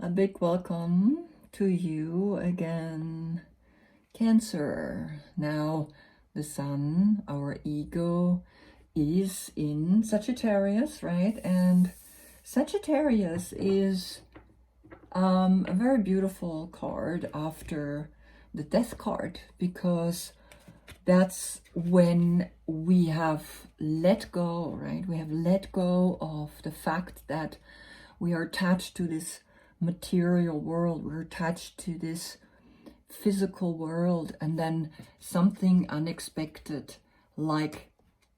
A big welcome to you again, Cancer. Now, the sun, our ego, is in Sagittarius, right? And Sagittarius is a very beautiful card after the death card, because that's when we have let go, right? We have let go of the fact that we are attached to this material world, we're attached to this physical world, and then something unexpected like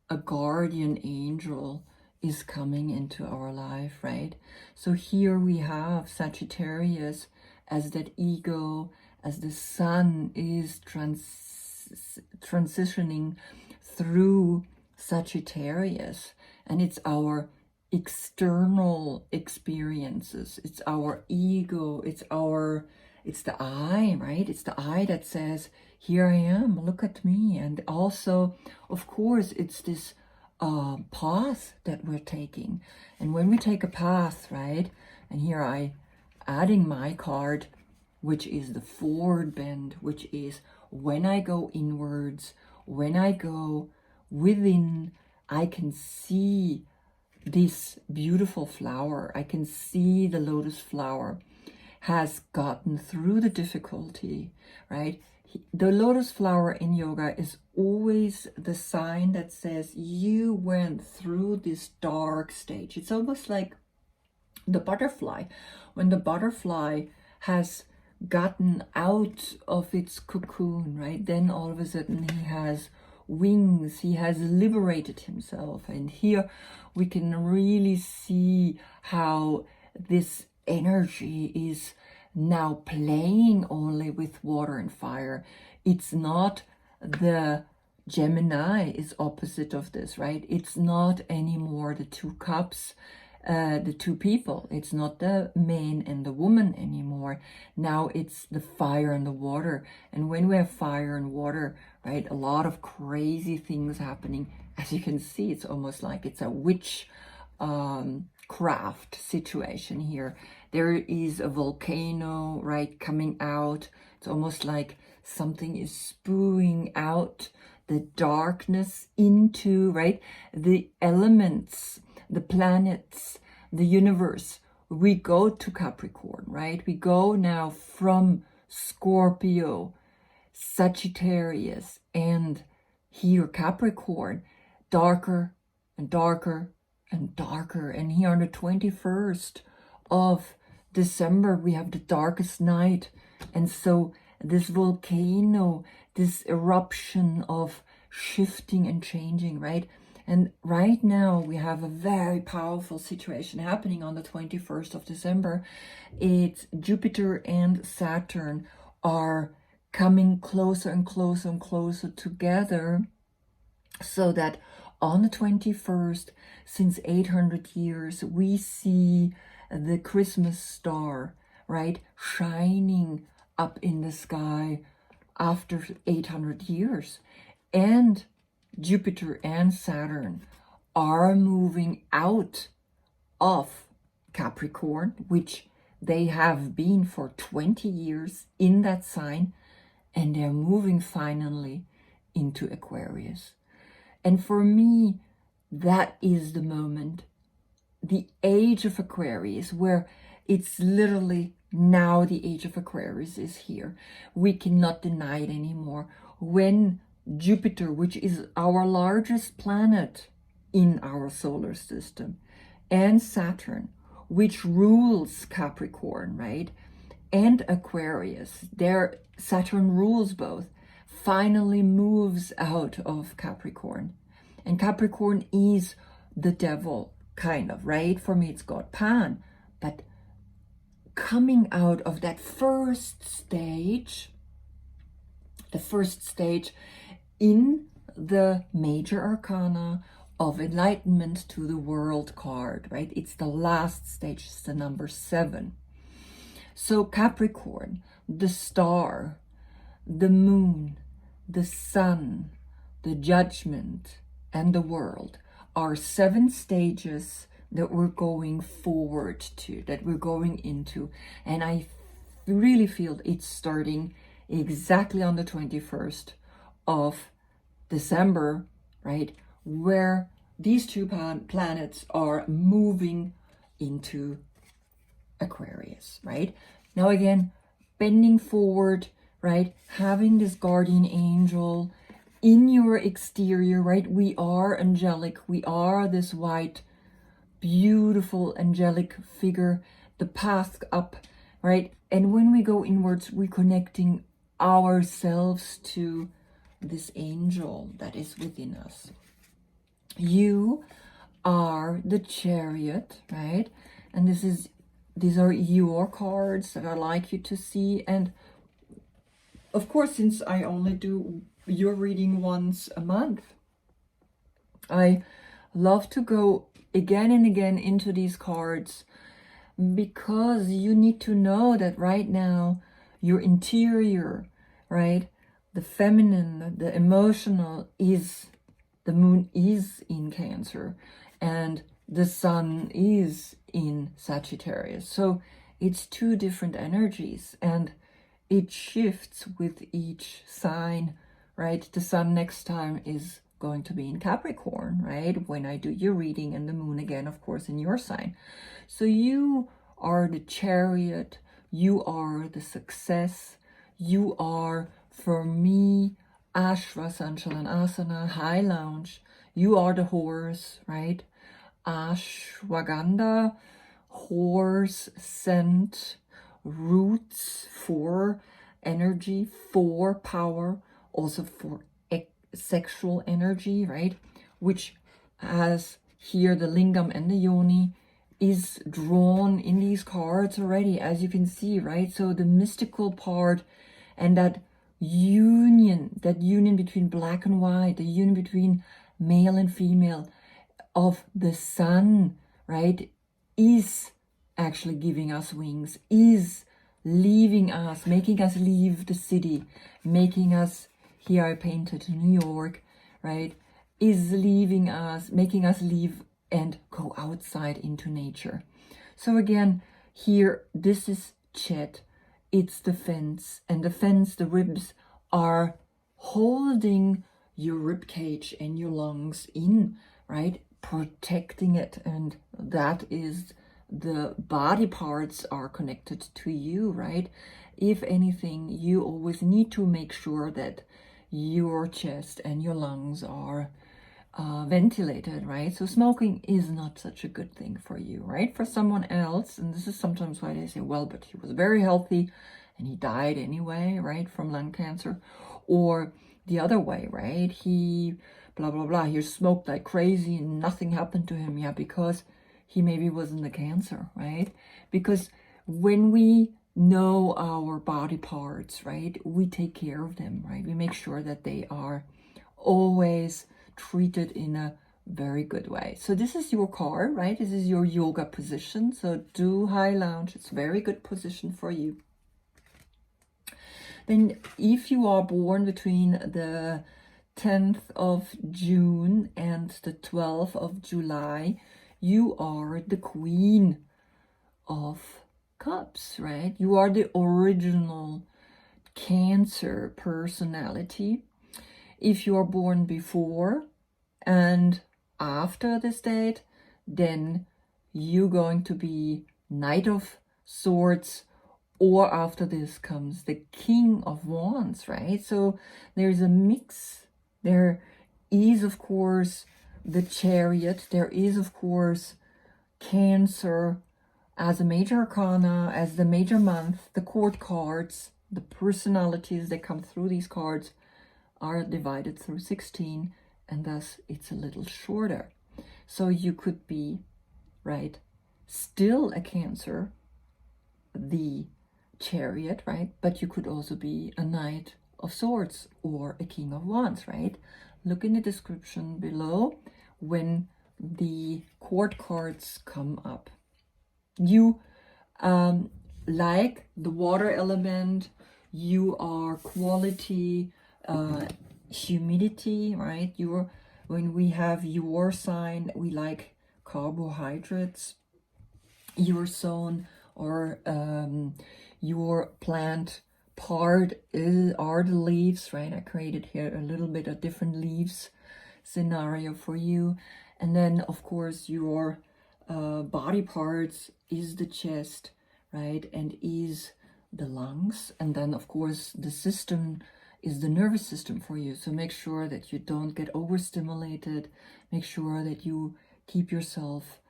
a guardian angel is coming into our life, right? So here we have Sagittarius as that ego, as the sun is transitioning through Sagittarius, and it's our external experiences, it's our ego, it's the I, right? It's the I that says, here I am, look at me. And also, of course, it's this path that we're taking. And when we take a path, right, and here I adding my card, which is the forward bend, which is when I go inwards, when I go within, I can see this beautiful flower. I can see the lotus flower has gotten through the difficulty, right? The lotus flower in yoga is always the sign that says you went through this dark stage. It's almost like the butterfly. When the butterfly has gotten out of its cocoon, right? Then all of a sudden he has wings, he has liberated himself. And here we can really see how this energy is now playing only with water and fire. It's not the Gemini is opposite of this, right? It's not anymore the two cups, the two people. It's not the man and the woman anymore. Now it's the fire and the water. And when we have fire and water, right, a lot of crazy things happening. As you can see, it's almost like it's a witch craft situation here. There is a volcano, right, coming out. It's almost like something is spewing out the darkness into, right, the elements, the planets, the universe. We go to Capricorn, right? We go now from Scorpio, Sagittarius, and here Capricorn, darker and darker and darker. And here on the 21st of December, we have the darkest night. And so this volcano, this eruption of shifting and changing, right? And right now we have a very powerful situation happening on the 21st of December. It's Jupiter and Saturn are coming closer and closer and closer together, so that on the 21st, since 800 years, we see the Christmas star, right, shining up in the sky after 800 years. And Jupiter and Saturn are moving out of Capricorn, which they have been for 20 years in that sign, and they're moving finally into Aquarius. And for me, that is the moment, the age of Aquarius, where it's literally now the age of Aquarius is here. We cannot deny it anymore. When Jupiter, which is our largest planet in our solar system, and Saturn, which rules Capricorn, right, and Aquarius, Saturn rules both, finally moves out of Capricorn. And Capricorn is the devil, kind of, right? For me, it's God Pan. But coming out of that first stage in the major arcana of enlightenment to the world card, right? It's the last stage, it's the number 7. So Capricorn, the star, the moon, the sun, the judgment, and the world are 7 stages that we're going forward to, that we're going into. And I really feel it's starting exactly on the 21st of December, right? Where these two planets are moving into Aquarius, right? Now again, bending forward, right? Having this guardian angel in your exterior, right? We are angelic. We are this white, beautiful angelic figure, the path up, right? And when we go inwards, we're connecting ourselves to this angel that is within us. You are the Chariot, right? And these are your cards that I like you to see. And of course, since I only do your reading once a month, I love to go again and again into these cards, because you need to know that right now your interior, right, the feminine, the emotional, is the moon is in Cancer and the sun is in Sagittarius. So it's two different energies, and it shifts with each sign, right? The sun next time is going to be in Capricorn, right? When I do your reading, and the moon again, of course, in your sign. So you are the Chariot, you are the success, you are, for me, Ashva Sanchalanasana, high lounge, you are the horse, right? Ashwagandha, horse scent, roots for energy, for power, also for sexual energy, right? Which has here the lingam and the yoni is drawn in these cards already, as you can see, right? So the mystical part and that union between black and white, the union between male and female of the sun, right, is actually giving us wings, is leaving us, making us leave the city, making us, here I painted New York, right, is leaving us, making us leave and go outside into nature. So again, here, this is Chet, it's the fence, and the fence, the ribs are holding your rib cage and your lungs in, right, protecting it, and that is the body parts are connected to you, right? If anything, you always need to make sure that your chest and your lungs are ventilated, right? So smoking is not such a good thing for you, right? For someone else, and this is sometimes why they say, well, but he was very healthy and he died anyway, right, from lung cancer. Or the other way, right? He blah, blah, blah, he smoked like crazy and nothing happened to him. Yeah, because he maybe wasn't the cancer, right? Because when we know our body parts, right, we take care of them, right? We make sure that they are always treated in a very good way. So this is your card, right? This is your yoga position. So do high lounge. It's a very good position for you. Then if you are born between the 10th of June and the 12th of July, you are the Queen of Cups, right? You are the original Cancer personality. If you are born before and after this date, then you're going to be Knight of Swords, or after this comes the King of Wands, right? So there's a mix. There is, of course, the Chariot. There is, of course, Cancer as a major arcana, as the major month. The court cards, the personalities that come through these cards are divided through 16, and thus it's a little shorter. So you could be, right, still a Cancer, the Chariot, right? But you could also be a Knight of Swords or a King of Wands, right? Look in the description below when the court cards come up. You like the water element, you are quality, humidity, right? When we have your sign, we like carbohydrates. Your zone or your plant part are the leaves, right? I created here a little bit of different leaves scenario for you. And then, of course, your body parts is the chest, right? And is the lungs. And then, of course, the system is the nervous system for you. So make sure that you don't get overstimulated. Make sure that you keep yourself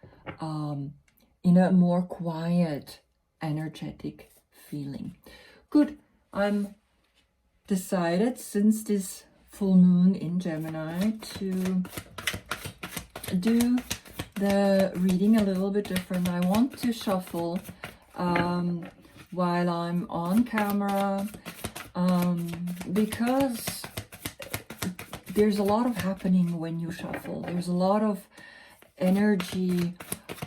in a more quiet, energetic feeling. Good. I'm decided, since this full moon in Gemini, to do the reading a little bit different. I want to shuffle while I'm on camera, because there's a lot of happening when you shuffle. There's a lot of energy,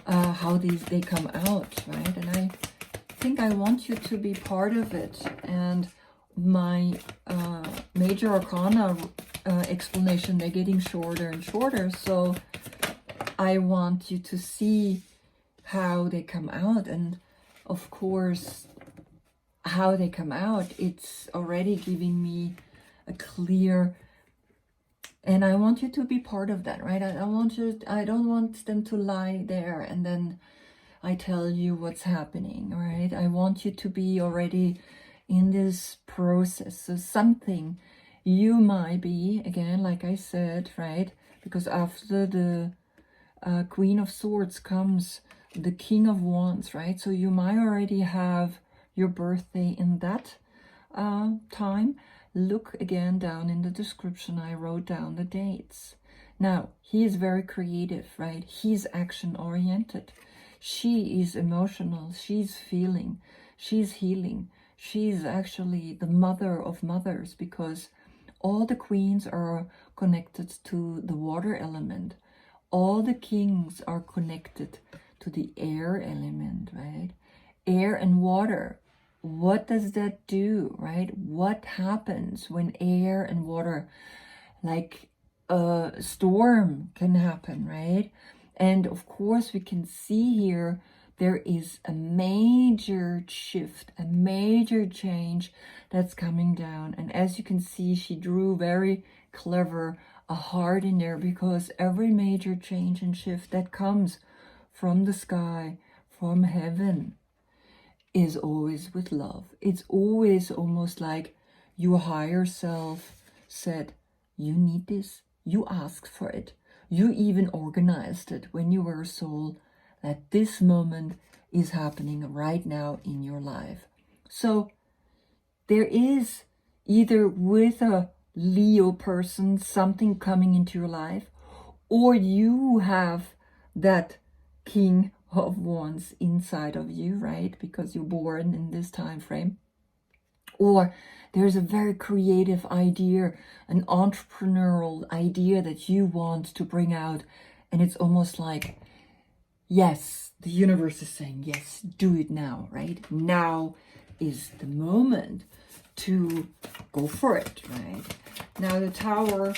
how they come out, right? And I think I want you to be part of it. And my major arcana explanation, they're getting shorter and shorter, so I want you to see how they come out. And of course, how they come out, it's already giving me a clear, and I want you to be part of that, right? I don't want them to lie there and then I tell you what's happening, right? I want you to be already in this process. So something you might be, again, like I said, right? Because after the Queen of Swords comes the King of Wands, right? So you might already have your birthday in that time. Look again down in the description. I wrote down the dates. Now, he is very creative, right? He's action-oriented. She is emotional. She's feeling. She's healing. She's actually the mother of mothers, because all the queens are connected to the water element. All the kings are connected to the air element, right? Air and water. What does that do, right? What happens when air and water, like a storm can happen, right? And of course, we can see here, there is a major shift, a major change that's coming down. And as you can see, she drew very clever a heart in there, because every major change and shift that comes from the sky, from heaven, is always with love. It's always almost like your higher self said, you need this. You asked for it. You even organized it when you were a soul, that this moment is happening right now in your life. So there is, either with a Leo person, something coming into your life, or you have that King of Wands inside of you, right? Because you're born in this time frame. Or there's a very creative idea, an entrepreneurial idea that you want to bring out. And it's almost like, yes, the universe is saying, yes, do it now, right? Now is the moment to go for it, right? Now the Tower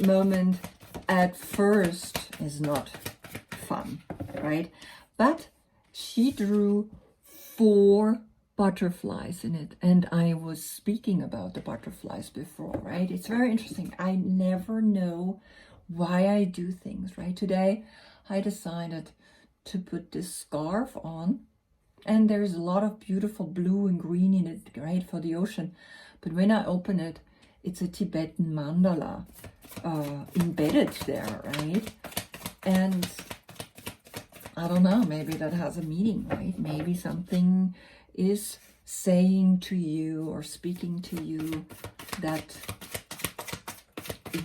moment at first is not fun, right? But she drew 4 butterflies in it, and I was speaking about the butterflies before, right? It's very interesting. I never know why I do things, right? Today I decided to put this scarf on, and there's a lot of beautiful blue and green in it, right, for the ocean. But when I open it, it's a Tibetan mandala embedded there, right? And I don't know, maybe that has a meaning, right? Maybe something is saying to you or speaking to you that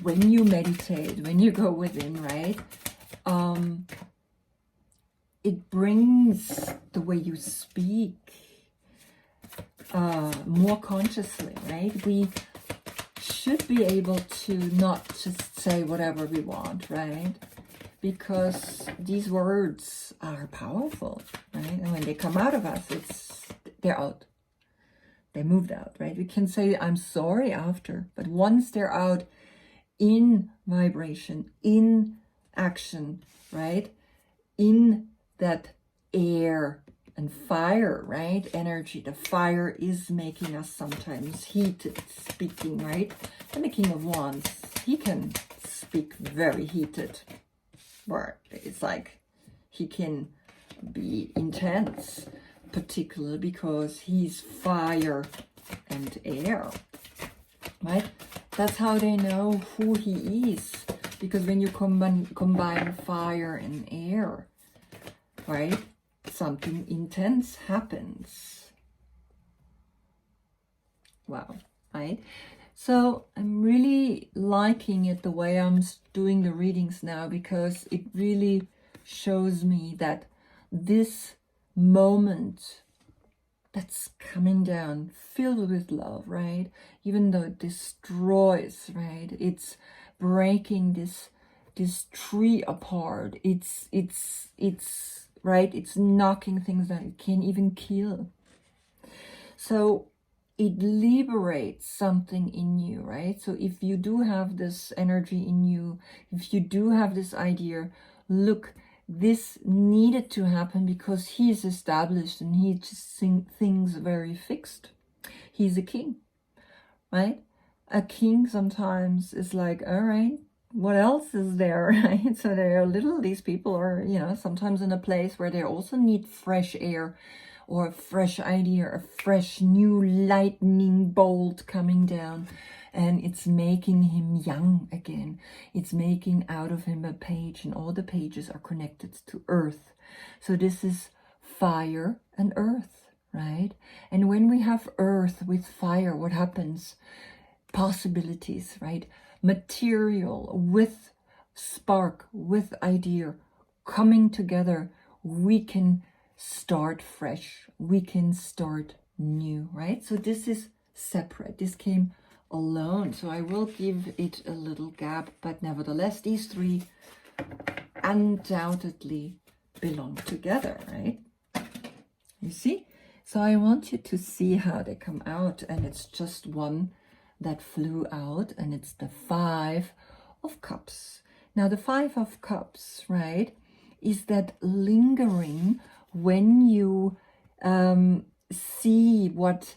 when you meditate, when you go within, right? It brings the way you speak more consciously, right? We should be able to not just say whatever we want, right? Because these words are powerful, right? And when they come out of us, they're out. They moved out, right? We can say, I'm sorry after, but once they're out in vibration, in action, right? In that air and fire, right? Energy. The fire is making us sometimes heated speaking, right? And the King of Wands, he can speak very heated. Or it's like he can be intense, particularly because he's fire and air, right? That's how they know who he is, because when you combine fire and air, right, something intense happens. Wow, right? So I'm really liking it the way I'm doing the readings now, because it really shows me that this moment that's coming down, filled with love, right? Even though it destroys, right? It's breaking this tree apart. It's right. It's knocking things down. It can even kill. So it liberates something in you, right? So if you do have this energy in you, if you do have this idea, look, this needed to happen because he is established and he just things very fixed. He's a king, right? A king sometimes is like, all right, what else is there, right? So these people are, sometimes in a place where they also need fresh air, or a fresh idea, a fresh new lightning bolt coming down, and it's making him young again. It's making out of him a page, and all the pages are connected to earth. So this is fire and earth, right? And when we have earth with fire, what happens? Possibilities, right? Material with spark, with idea coming together. We can start fresh, we can start new, right? So this is separate, this came alone, so I will give it a little gap, but nevertheless these three undoubtedly belong together, right? You see? So I want you to see how they come out, and it's just one that flew out, and it's the Five of Cups. Now the Five of Cups, right, is that lingering when you see what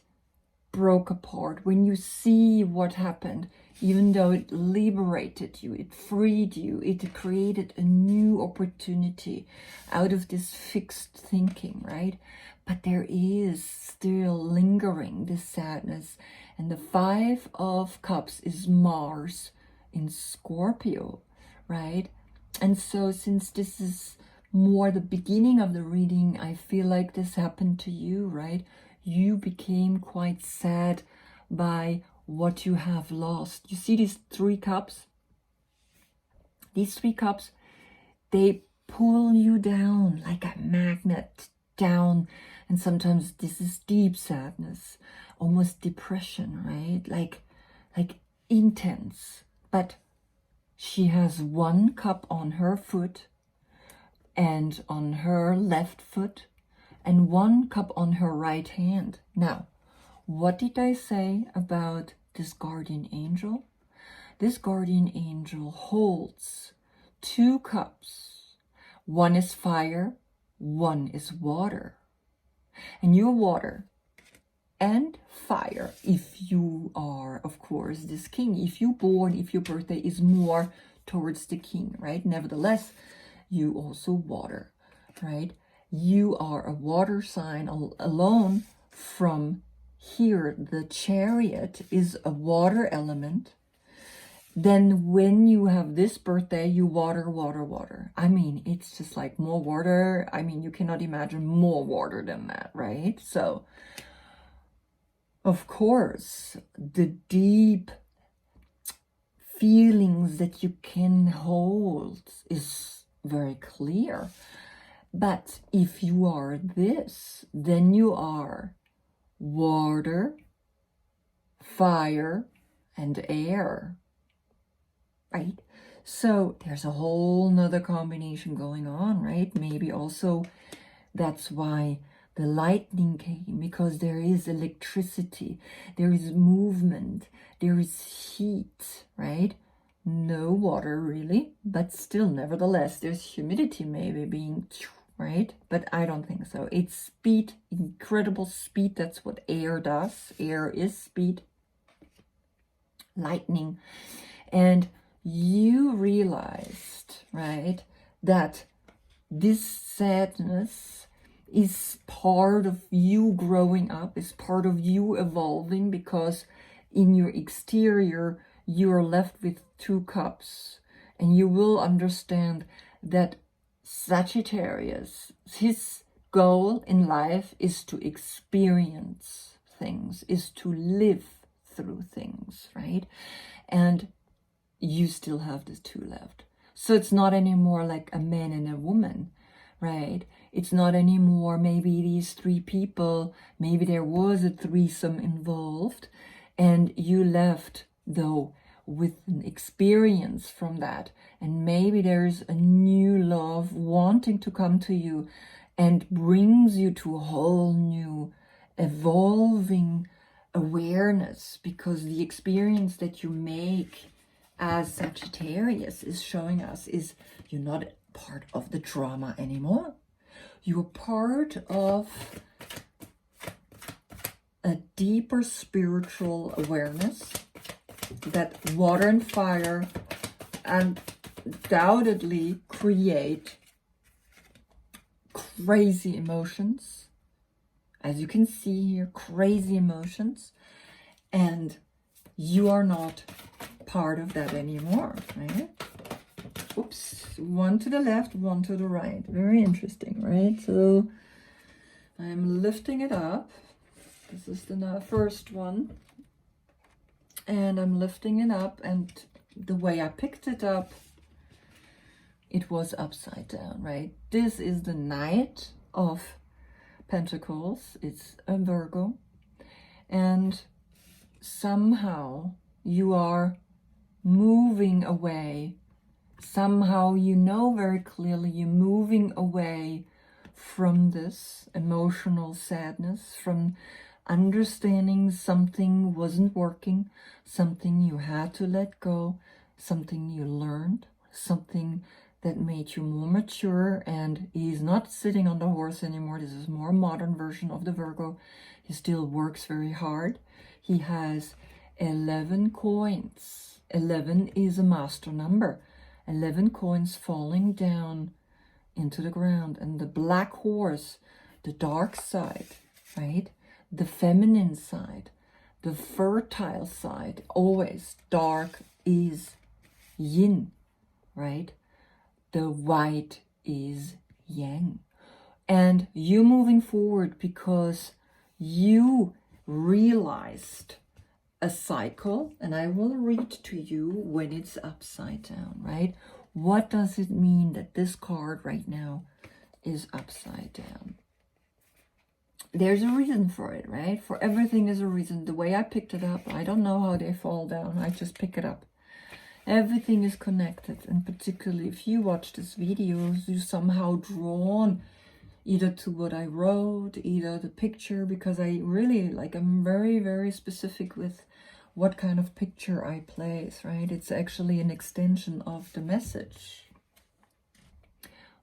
broke apart, when you see what happened, even though it liberated you, it freed you, it created a new opportunity out of this fixed thinking, right? But there is still lingering this sadness. And the Five of Cups is Mars in Scorpio, right? And so since this is more the beginning of the reading, I feel like this happened to you, right? You became quite sad by what you have lost. You see these three cups? These three cups, they pull you down like a magnet down. And sometimes this is deep sadness, almost depression, right? Like intense. But she has one cup on her foot, and on her left foot, and one cup on her right hand. Now, what did I say about this guardian angel? This guardian angel holds two cups. One is fire, one is water. And you're water and fire if you are, of course, this king. If your birthday is more towards the king, right? Nevertheless, you also water, right? You are a water sign alone. From here, the Chariot is a water element. Then when you have this birthday, you water, water, water. I mean, it's just like more water. I mean, you cannot imagine more water than that, right? So, of course, the deep feelings that you can hold is very clear. But if you are this, then you are water, fire, and air, right? So there's a whole nother combination going on, right? Maybe also that's why the lightning came, because there is electricity, there is movement, there is heat, right? no water really, but still, nevertheless, there's humidity maybe being, right? But I don't think so. It's speed, incredible speed. That's what air does. Air is speed, lightning. And you realized, right, that this sadness is part of you growing up, is part of you evolving, because in your exterior, you are left with 2 cups. And you will understand that Sagittarius, his goal in life is to experience things, is to live through things, right? And you still have the 2 left. So it's not anymore like a man and a woman, right? It's not anymore maybe these 3 people, maybe there was a threesome involved, and you left though with an experience from that. And maybe there's a new love wanting to come to you and brings you to a whole new evolving awareness, because the experience that you make as Sagittarius is showing us is you're not part of the drama anymore. You're part of a deeper spiritual awareness that water and fire undoubtedly create crazy emotions. As you can see here, crazy emotions. And you are not part of that anymore, right? Oops, 1 to the left, 1 to the right. Very interesting, right? So I'm lifting it up. This is the first one. And I'm lifting it up, and the way I picked it up, it was upside down, right? This is the Knight of Pentacles. It's a Virgo. And somehow you are moving away. Somehow you know very clearly you're moving away from this emotional sadness, from understanding something wasn't working, something you had to let go, something you learned, something that made you more mature. And he's not sitting on the horse anymore. This is a more modern version of the Virgo. He still works very hard. He has 11 coins. 11 is a master number. 11 coins falling down into the ground. And the black horse, the dark side, right? The feminine side, the fertile side, always dark is yin, right? The white is yang. And you moving forward because you realized a cycle, and I will read to you when it's upside down, right? What does it mean that this card right now is upside down? There's a reason for it, right? For everything is a reason. The way I picked it up, I don't know how they fall down. I just pick it up. Everything is connected. And particularly if you watch this video, you're somehow drawn either to what I wrote, either the picture, because I really, I'm very, very specific with what kind of picture I place, right? It's actually an extension of the message.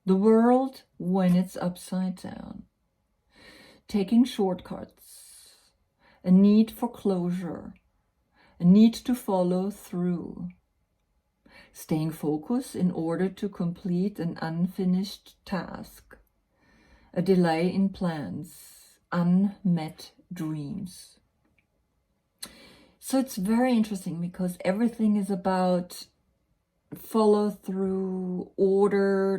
The world when it's upside down. Taking shortcuts, a need for closure, a need to follow through, staying focused in order to complete an unfinished task, a delay in plans, unmet dreams. So it's very interesting because everything is about follow through, order,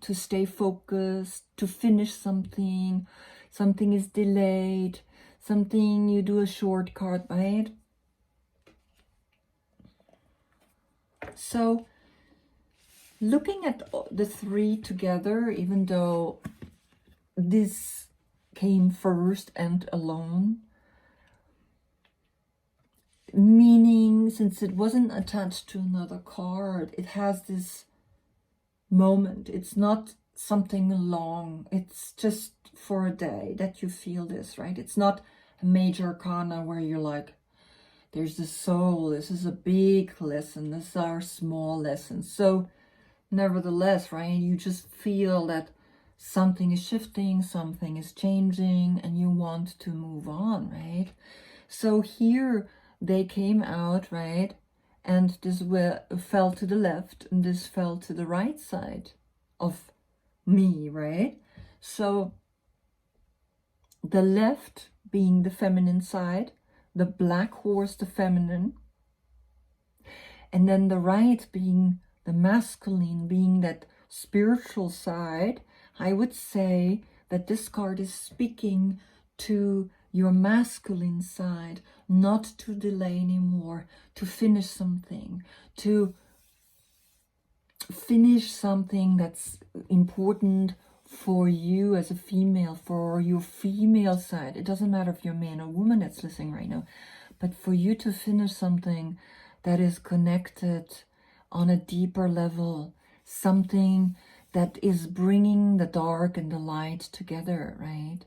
to stay focused, to finish something. Something is delayed, something you do a shortcut, right? So looking at the 3 together, even though this came first and alone, meaning since it wasn't attached to another card, it has this moment. It's not something long. It's just for a day that you feel this, right? It's not a major arcana where you're like, There's the soul. This is a big lesson. These are small lessons. So nevertheless, right, you just feel that something is shifting, something is changing, and you want to move on, right? So here they came out, right, and this fell to the left and this fell to the right side of me, right? So the left being the feminine side, the black horse, the feminine, and then the right being the masculine, being that spiritual side. I would say that this card is speaking to your masculine side, not to delay anymore, to finish something, to finish something that's important for you as a female, for your female side. It doesn't matter if you're a man or woman that's listening right now, but for you to finish something that is connected on a deeper level, something that is bringing the dark and the light together, right?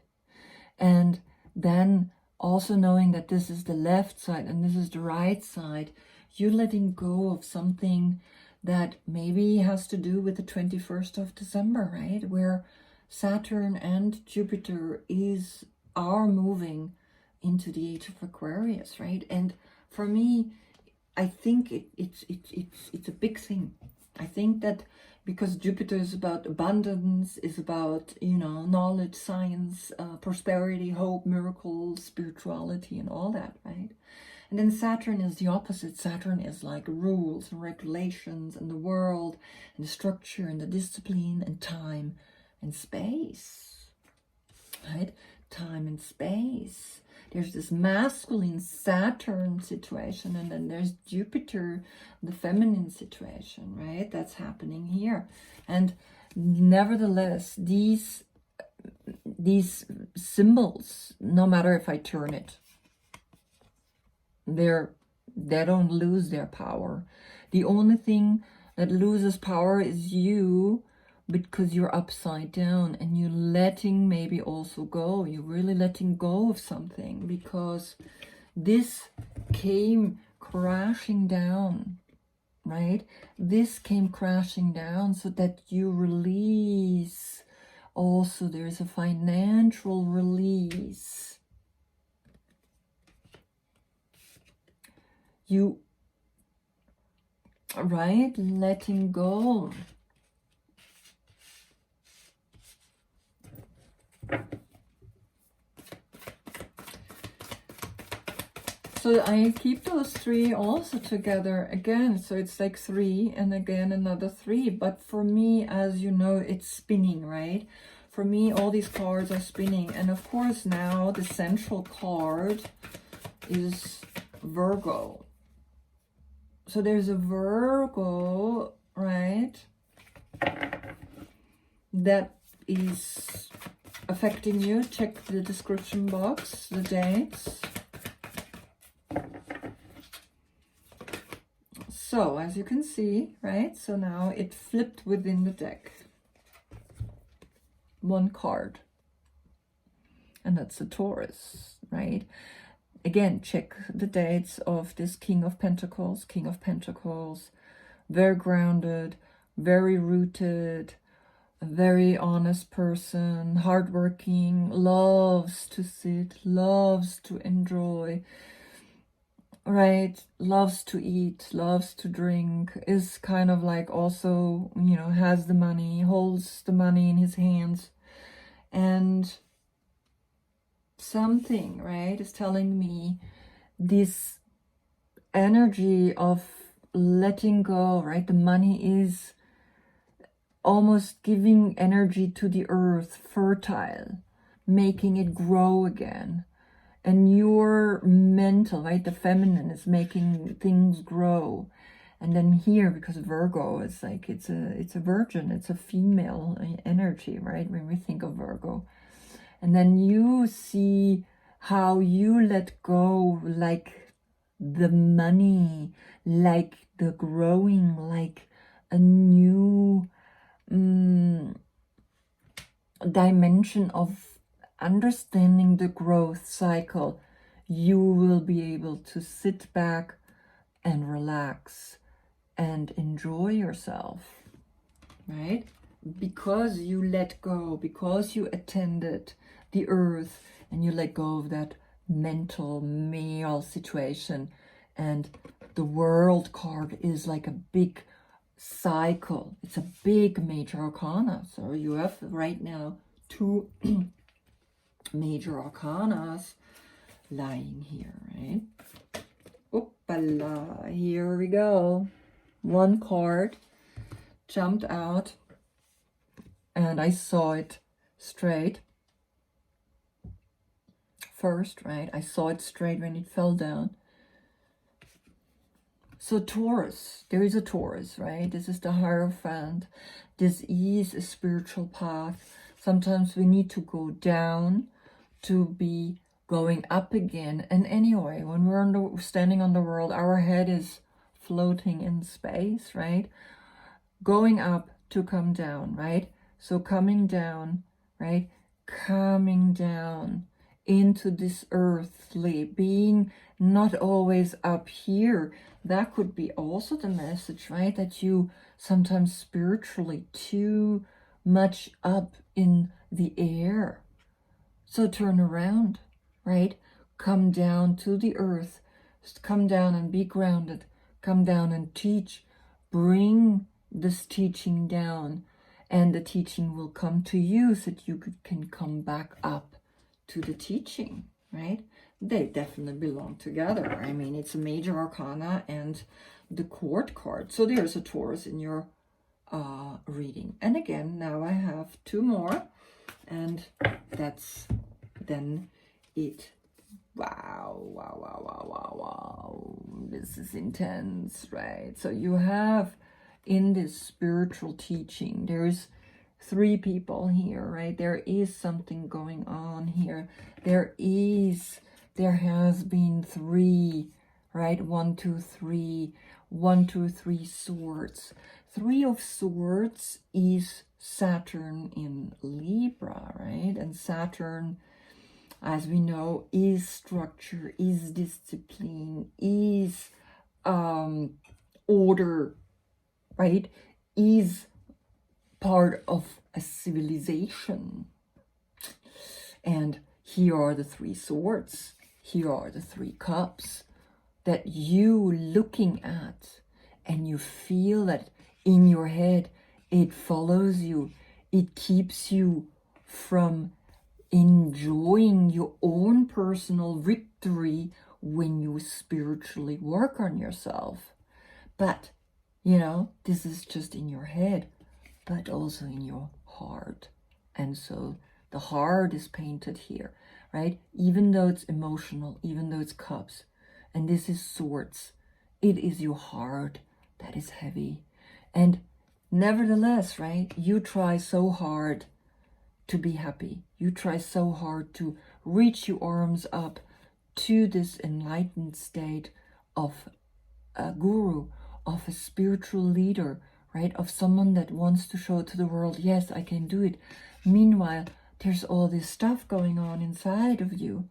And then also knowing that this is the left side and this is the right side, you're letting go of something that maybe has to do with the 21st of December, right? Where Saturn and Jupiter are moving into the age of Aquarius, right? And for me, I think it's a big thing. I think that because Jupiter is about abundance, is about, knowledge, science, prosperity, hope, miracles, spirituality, and all that, right? And then Saturn is the opposite. Saturn is like rules and regulations and the world and the structure and the discipline and time and space, right? Time and space. There's this masculine Saturn situation, and then there's Jupiter, the feminine situation, right? That's happening here. And nevertheless, these symbols, no matter if I turn it, they don't lose their power. The only thing that loses power is you, because you're upside down and you're letting maybe also go. You're really letting go of something, because this came crashing down, right? This came crashing down so that you release. Also, there's a financial release. Right? Letting go. So I keep those three also together again. So it's like 3 and again another 3. But for me, as you know, it's spinning, right? For me, all these cards are spinning. And of course, now the central card is Virgo. So there's a Virgo, right, that is affecting you. Check the description box, the dates. So as you can see, right, so now it flipped within the deck. One card. And that's a Taurus, right? Again, check the dates of this King of Pentacles. King of Pentacles, very grounded, very rooted, a very honest person, hardworking, loves to sit, loves to enjoy, right? Loves to eat, loves to drink, is kind of like also, has the money, holds the money in his hands. And something, right, is telling me this energy of letting go, right? The money is almost giving energy to the earth, fertile, making it grow again. And your mental, right, the feminine is making things grow. And then here, because Virgo is like, it's a virgin, it's a female energy, right, when we think of Virgo. And then you see how you let go, like the money, like the growing, like a new dimension of understanding the growth cycle you will be able to sit back and relax and enjoy yourself, right? Because you let go, because you attended the earth and you let go of that mental male situation. And the world card is like a big cycle. It's a big major arcana. So you have right now 2 major arcanas lying here, right? Oopala, here we go. One card jumped out and I saw it straight first, right? I saw it straight when it fell down. So Taurus, there is a Taurus, right? This is the Hierophant. This is a spiritual path. Sometimes we need to go down to be going up again. And anyway, when we're standing on the world, our head is floating in space, right? Going up to come down, right? So coming down, right? Coming down into this earthly being, not always up here. That could be also the message, right? That you sometimes spiritually too much up in the air. So turn around, right? Come down to the earth. Come down and be grounded. Come down and teach. Bring this teaching down, and the teaching will come to you so that you can come back up to the teaching, right? They definitely belong together. I mean, it's a major arcana and the court card. So there's a Taurus in your reading. And again, now I have 2 more, and that's then it. Wow, wow, wow, wow, wow, wow. This is intense, right? So you have in this spiritual teaching, there's 3 people here, right? There is something going on here. There has been 3, right? 1, 2, 3. 1, 2, 3 swords. 3 of swords is Saturn in Libra, right? And Saturn, as we know, is structure, is discipline, is order, right? Is part of a civilization. And here are the 3 swords. Here are the 3 cups that you looking at, and you feel that in your head, it follows you. It keeps you from enjoying your own personal victory when you spiritually work on yourself. But, you know, this is just in your head, but also in your heart. And so the heart is painted here, right? Even though it's emotional, even though it's cups, and this is swords, it is your heart that is heavy. And nevertheless, right, you try so hard to be happy. You try so hard to reach your arms up to this enlightened state of a guru, of a spiritual leader, right? Of someone that wants to show to the world, yes, I can do it. Meanwhile, there's all this stuff going on inside of you,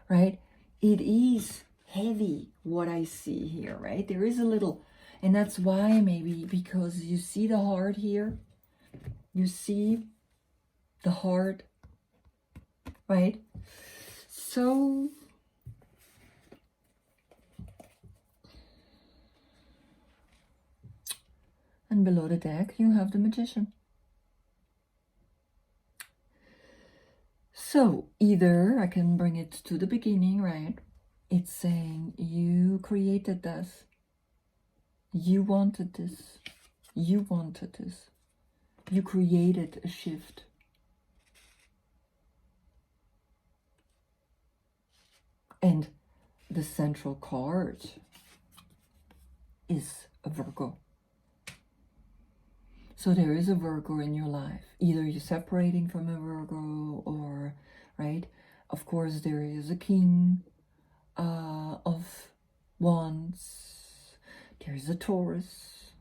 right? It is heavy, what I see here, right? There is a little, and that's why maybe, because you see the heart here, you see the heart, right? So and below the deck you have the Magician. So either I can bring it to the beginning, right? It's saying you created this, you wanted this, you wanted this, you created a shift. And the central card is a Virgo. So there is a Virgo in your life. Either you're separating from a Virgo or, right? Of course, there is a King of Wands. There's a Taurus.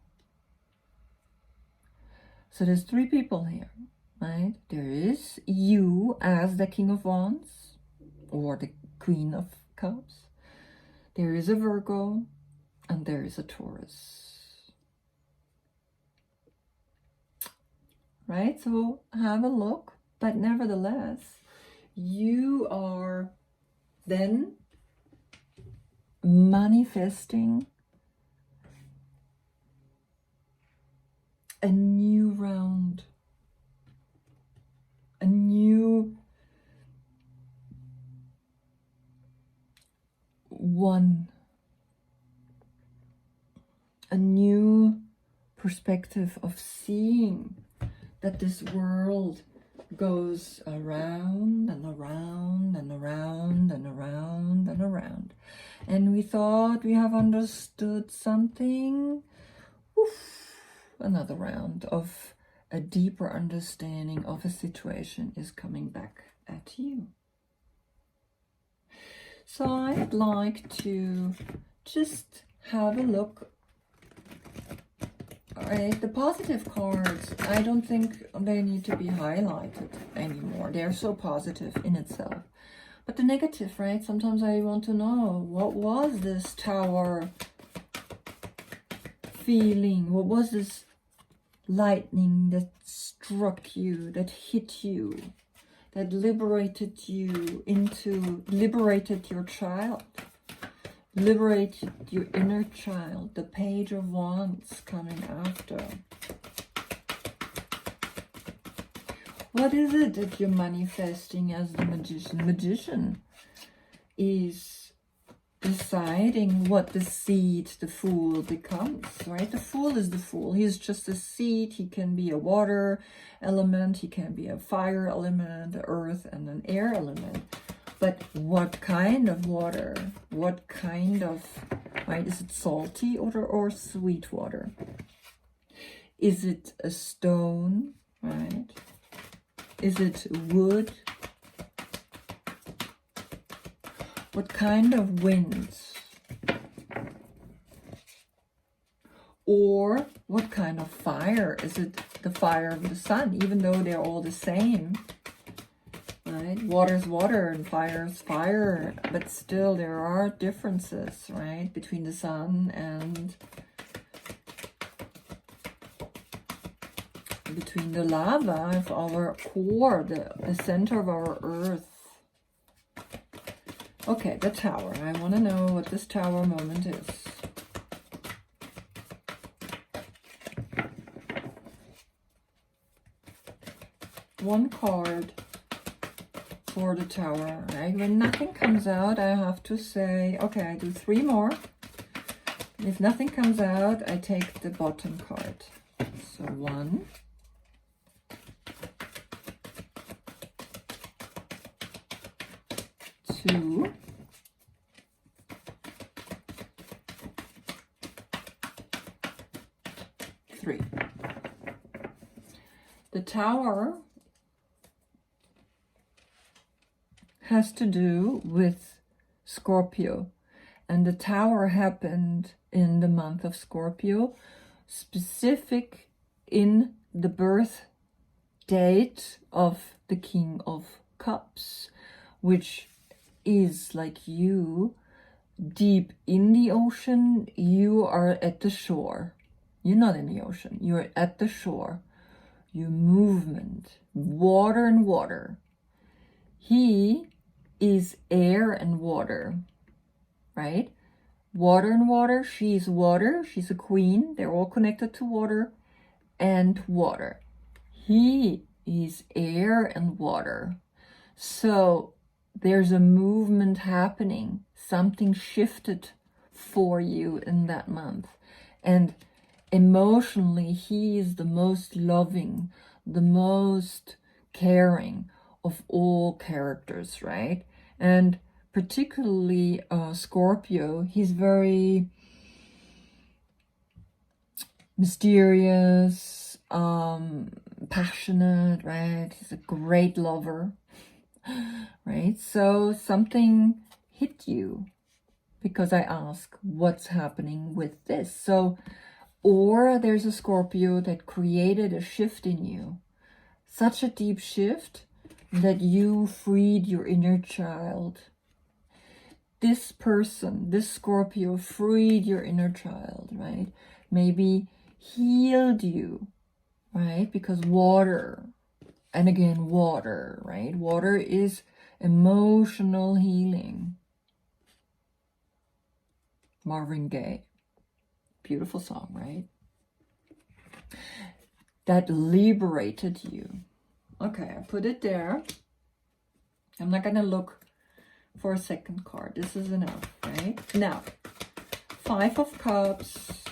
So there's 3 people here, right? There is you as the King of Wands or the Queen of Cups, there is a Virgo, and there is a Taurus. Right? So have a look, but nevertheless, you are then manifesting a new round, a new one, a new perspective of seeing that this world goes around and around and around and around and around. And we thought we have understood something. Oof, another round of a deeper understanding of a situation is coming back at you. So I'd like to just have a look. All right, the positive cards, I don't think they need to be highlighted anymore. They're so positive in itself. But the negative, right? Sometimes I want to know, what was this Tower feeling? What was this lightning that struck you, that hit you, that liberated your child? Liberate your inner child. The Page of Wands coming after. What is it that you're manifesting as the Magician? The Magician is deciding what the seed, the Fool, becomes, right? The Fool is the Fool. He's just a seed. He can be a water element. He can be a fire element, the earth, and an air element. But what kind of water? What kind of, right? Is it salty or sweet water? Is it a stone, right? Is it wood? What kind of winds? Or what kind of fire? Is it the fire of the sun, even though they're all the same? Right? Water's water and fire's fire, but still there are differences, right, between the sun and between the lava of our core, the center of our earth. Okay, the Tower. I want to know what this Tower moment is. One card for the Tower, right? When nothing comes out, I have to say, okay, I do 3 more. And if nothing comes out, I take the bottom card. So 1, 2, 3. The Tower has to do with Scorpio, and the Tower happened in the month of Scorpio, specific in the birth date of the King of Cups, which is like you, deep in the ocean. You are at the shore. You're not in the ocean. You're at the shore. Your movement, water and water. He is air and water, right? Water and water. She's water. She's a queen. They're all connected to water and water. He is air and water. So there's a movement happening. Something shifted for you in that month. And emotionally, he is the most loving, the most caring of all characters, right? And particularly Scorpio, he's very mysterious, passionate, right? He's a great lover, right? So something hit you because I ask, what's happening with this? So, or there's a Scorpio that created a shift in you, such a deep shift that you freed your inner child. this person, this Scorpio, freed your inner child, right? Maybe healed you, right? Because water, and again, water, right? Water is emotional healing. Marvin Gaye. Beautiful song, right? That liberated you. Okay, I put it there. I'm not going to look for a second card. This is enough, right? Now, 5 of Cups,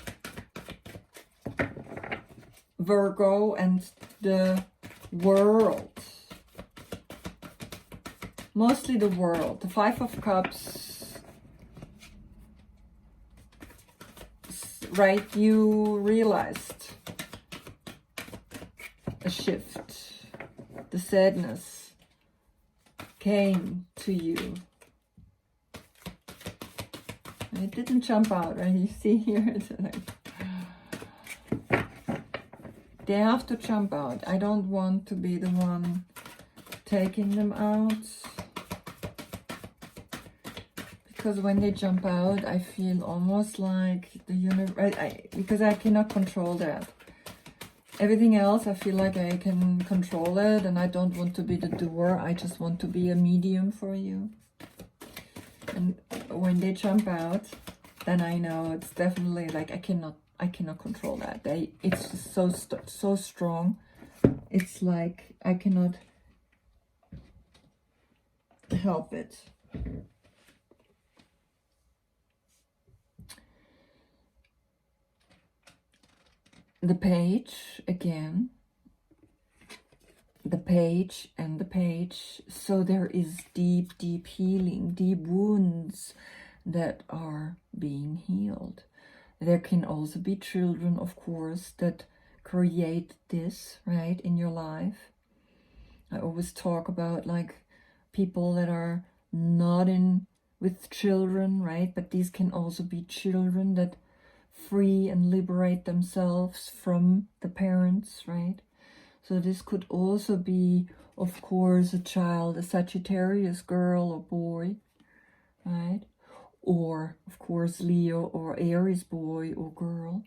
Virgo, and the World. Mostly the World. The 5 of Cups, right? You realized a shift. The sadness came to you. It didn't jump out, right? You see here, it's like, they have to jump out. I don't want to be the one taking them out, because when they jump out, I feel almost like the universe, because I cannot control that. Everything else, I feel like I can control it, and I don't want to be the doer. I just want to be a medium for you. And when they jump out, then I know it's definitely like I cannot control that. It's just so strong. It's like I cannot help it. The page again. The page and the page. So there is deep healing, deep wounds that are being healed. There can also be children, of course, that create this, right, in your life. I always talk about like people that are not in with children, right? But these can also be children that free and liberate themselves from the parents, right? So this could also be, of course, a child, a Sagittarius girl or boy, right? Or, of course, Leo or Aries boy or girl.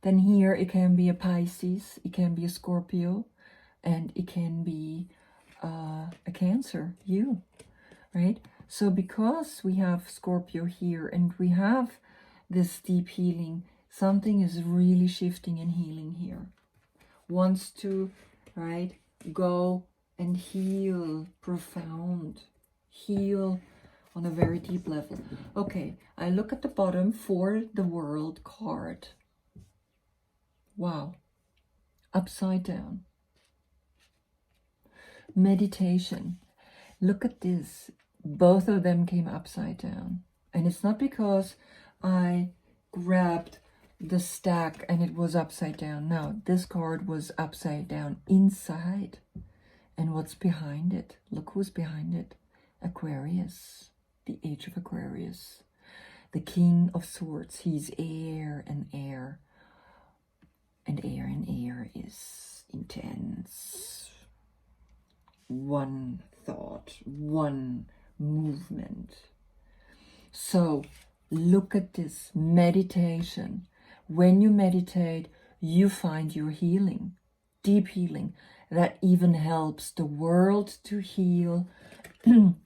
Then here it can be a Pisces, it can be a Scorpio, and it can be a Cancer, you, right? So because we have Scorpio here and we have this deep healing, something is really shifting and healing here. Wants to, right, go and heal profound, heal on a very deep level. Okay, I look at the bottom for the World card. Wow. Upside down. Meditation. Look at this. Both of them came upside down. And it's not because I grabbed the stack and it was upside down. No, this card was upside down inside. And what's behind it? Look who's behind it. Aquarius. The Age of Aquarius. The King of Swords. He's air and air. And air is intense. One thought, one movement. So look at this meditation. When you meditate, you find your healing, deep healing, that even helps the world to heal on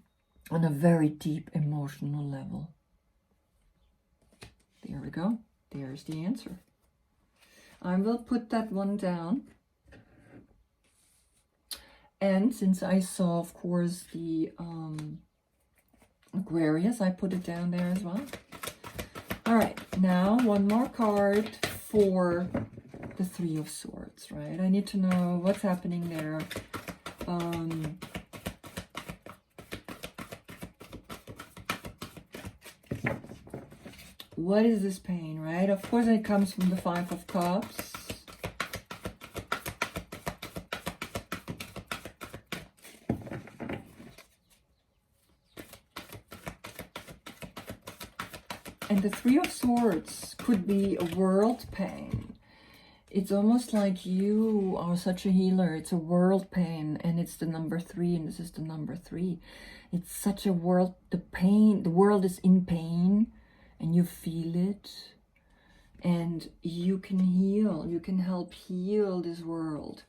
a very deep emotional level. There we go. There's the answer. I will put that one down. And since I saw, of course, the Aquarius, I put it down there as well. All right, now one more card for the Three of Swords, right? I need to know what's happening there. What is this pain, right? Of course, it comes from the Five of Cups. And the Three of Swords could be a world pain. it's almost like you are such a healer. It's a world pain, and it's the number 3, and this is the number 3. It's such a world, the world is in pain, and you feel it, and you can heal, you can help heal this world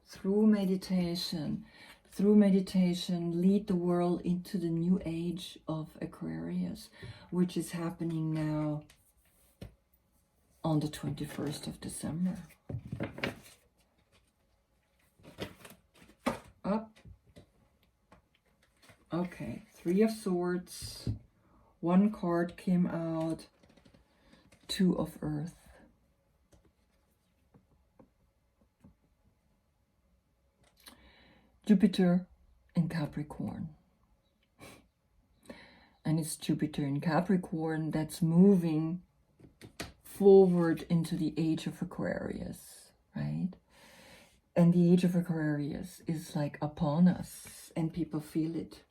through meditation. Through meditation, lead the world into the new age of Aquarius, which is happening now on the 21st of December. Up. Okay, 3 of Swords. 1 card came out. 2 of Earth. Jupiter in Capricorn. And it's Jupiter in Capricorn that's moving forward into the age of Aquarius, right? And the age of Aquarius is like upon us, and people feel it.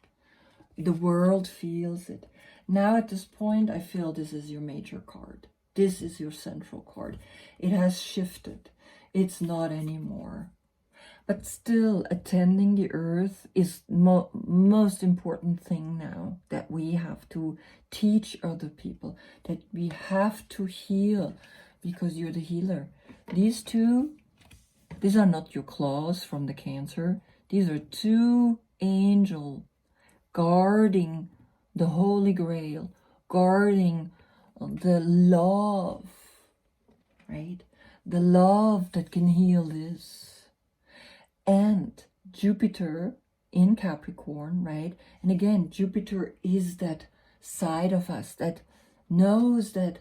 The world feels it. Now at this point, I feel this is your major card. This is your central card. It has shifted. It's not anymore. But still, attending the earth is most important thing now, that we have to teach other people, that we have to heal, because you're the healer. These are not your claws from the Cancer. These are 2 angels guarding the Holy Grail, guarding the love, right? The love that can heal this. And Jupiter in Capricorn, right? And again, Jupiter is that side of us that knows that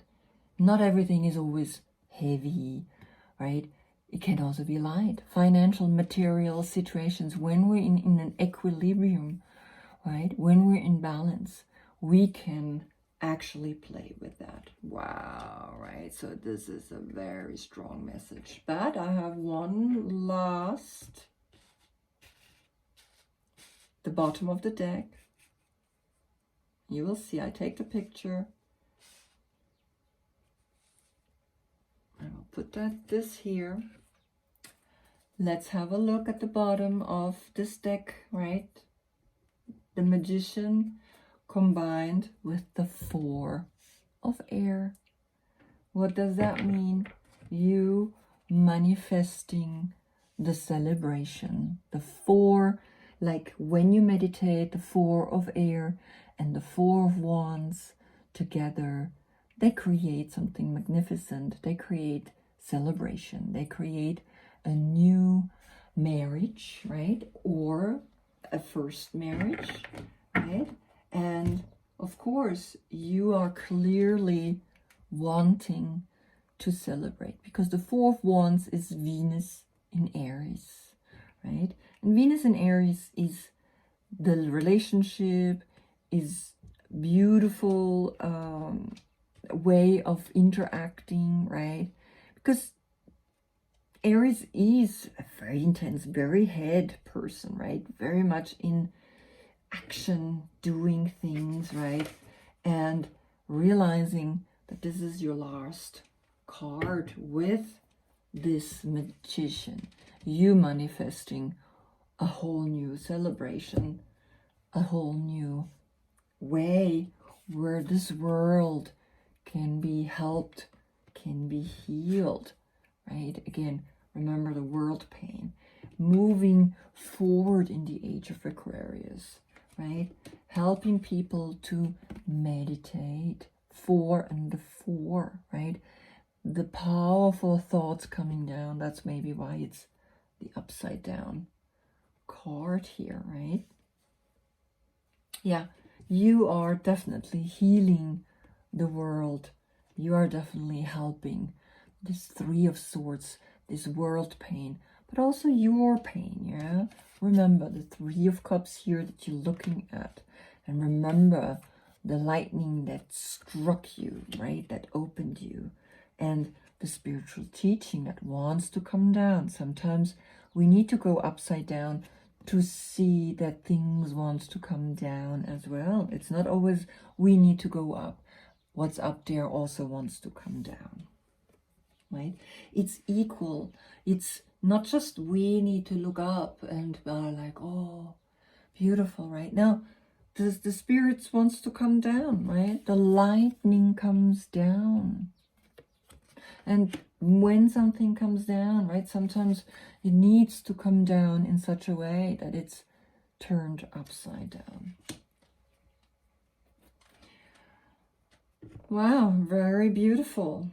not everything is always heavy, right? It can also be light. Financial, material situations, when we're in an equilibrium, right? When we're in balance, we can actually play with that. Wow, right? So this is a very strong message. But I have one last, the bottom of the deck. You will see, I take the picture. I will put this here. Let's have a look at the bottom of this deck, right? The Magician combined with the 4 of air. What does that mean? You manifesting the celebration. The 4, like when you meditate, the 4 of air and the 4 of wands together, they create something magnificent. They create celebration. They create a new marriage, right? Or a first marriage, right? And of course, you are clearly wanting to celebrate, because the 4 of wands is Venus in Aries, right? And Venus in Aries is the relationship, is beautiful way of interacting, right? Because Aries is a very intense, very head person, right? Very much in action, doing things, right? And realizing that this is your last card with this Magician. You manifesting a whole new celebration, a whole new way where this world can be helped, can be healed, right? Again, remember the world pain. Moving forward in the age of Aquarius, right? Helping people to meditate, 4 and the 4, right? The powerful thoughts coming down. That's maybe why it's the upside down card here, right? Yeah, you are definitely healing the world. You are definitely helping this 3 of swords, this world pain, but also your pain, yeah? Remember the 3 of cups here that you're looking at. And remember the lightning that struck you, right? That opened you. And the spiritual teaching that wants to come down. Sometimes we need to go upside down to see that things wants to come down as well. It's not always we need to go up. What's up there also wants to come down. right? It's equal. It's not just we need to look up and like, oh, beautiful, right? Now, the spirits wants to come down, right? The lightning comes down. And when something comes down, right, sometimes it needs to come down in such a way that it's turned upside down. Wow, very beautiful.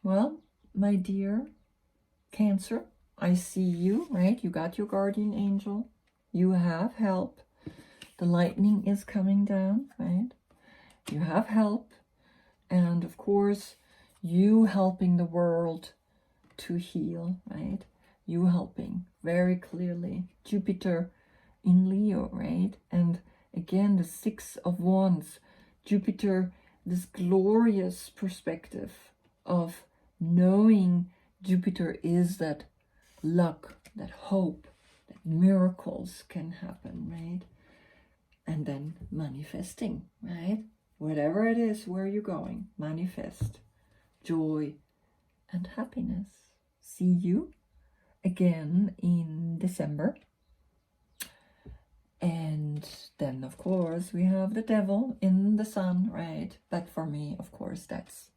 Well, my dear Cancer, I see you, right? You got your guardian angel. You have help. The lightning is coming down, right? You have help. And of course, you helping the world to heal, right? You helping very clearly. Jupiter in Leo, right? And again, the 6 of Wands. Jupiter, this glorious perspective of knowing Jupiter is that luck, that hope, that miracles can happen, right? And then manifesting, right? Whatever it is, where you're going, manifest joy and happiness. See you again in December. And then, of course, we have the devil in the sun, right? But for me, of course, that's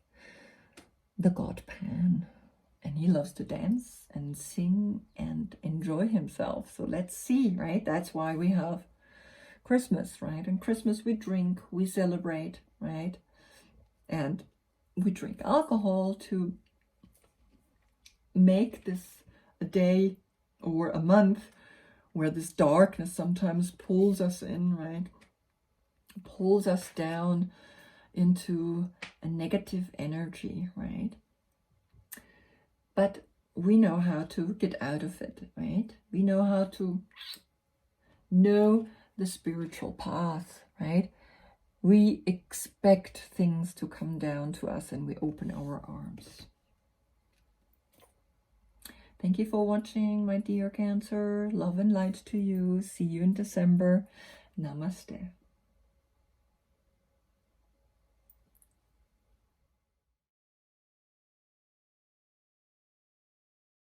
the god Pan. And he loves to dance and sing and enjoy himself. So let's see, right? That's why we have Christmas, right? And Christmas we drink, we celebrate, right? And we drink alcohol to make this a day or a month where this darkness sometimes pulls us in, right? Pulls us down into a negative energy, right? But we know how to get out of it, right? We know how to know the spiritual path, right? We expect things to come down to us and we open our arms. Thank you for watching, my dear Cancer. Love and light to you. See you in December. Namaste.